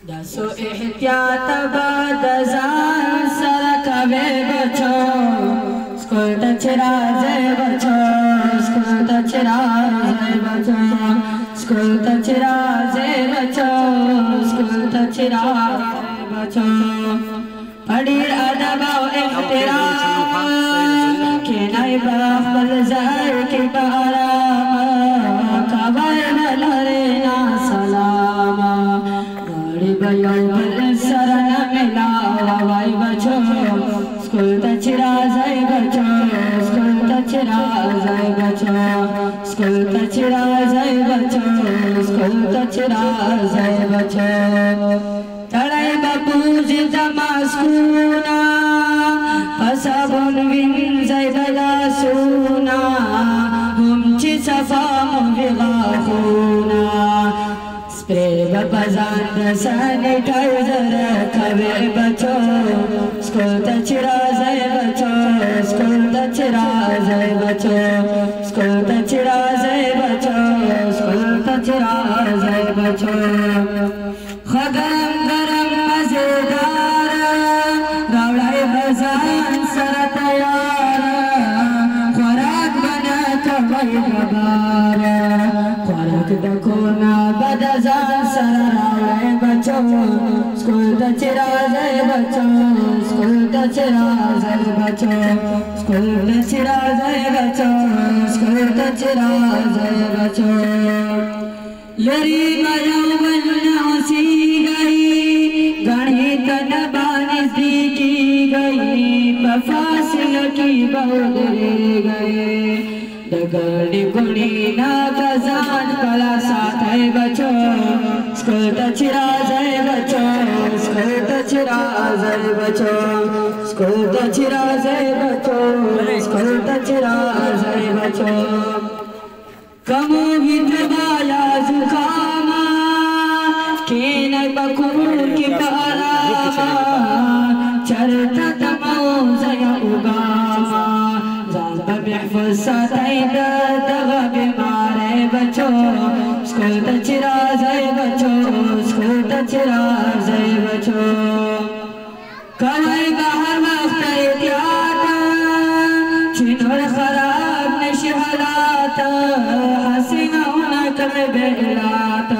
دسو احتیاط باد زان سر کوي بچو سکول ته چرازه بچو سکول ته چرازه بچو سکول ته چرازه بچو سکول ته چرازه بچو پڑیر ادب او احترام کینای بخبل زهر کی بارام کبر نلرینا سلام گاڑی بیو بل سرن ملاو وای بچو سکول ته چرازه بچو سکول ته چرازه بچو سکول ته چرازه بچو سکول ته چرازه بچو تړای بپوز زما سکونا پسابون وینځي بلا سونا هم چې صفا مو غاخونا سپری بپزان د سانیټایزر کوي بچو سکول ته چرازه بچو سکول ته چرازه بچو سکول ته چرازه بچو سکول ته چرازه بچو خدام گرم مزیدار راوڑای بزان سر تیار خوراک بنا کوئی ببار خوراک دکونا بدزان سر راوڑای بچو سکول تا چرازه بچو سکول تا چرازه بچو سکول تا چرازه بچو سکول تا چرازه بچو لری بیو بناسی گئی گणित नबानी सीखी गई बफासिल की बहुदरी गई दगड़ी गुड़ी ना गजान कला साथ है बचो स्कूल ता चिराज़े बचो स्कूल ता चिराज़े बचो स्कूल ता चिराज़े बचो स्कूल ता चिराज़े बचो कमो विधवाया जुखामा केने बकुर की बारा चरता तमाओ जया उगामा जान बिहफज साथाई दगा बीमारे बचो स्कूल ता चिराज़े बचो स्कूल ता चिराज़े बचो कलाई बाहर वक्त एहतियात चिनोर खराब नशे हालात हसीना होना कमे बेलात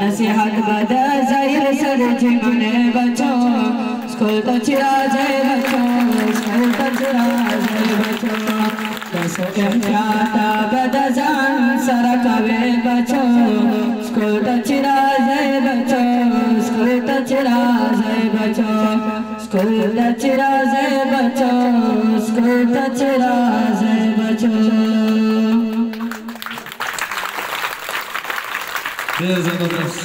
नसीहत बदा जाहिर सर जिमने बचो स्कूल ता चिराज़े बचो स्कूल ता चिराज़े बचो दसो एहतियात बदा जान सर कवे बचो स्कूल ता चिराज़े बचो स्कूल ता चिराज़े बचो स्कूल ता चिराज़े बचो स्कूल ता चिराज़े बचो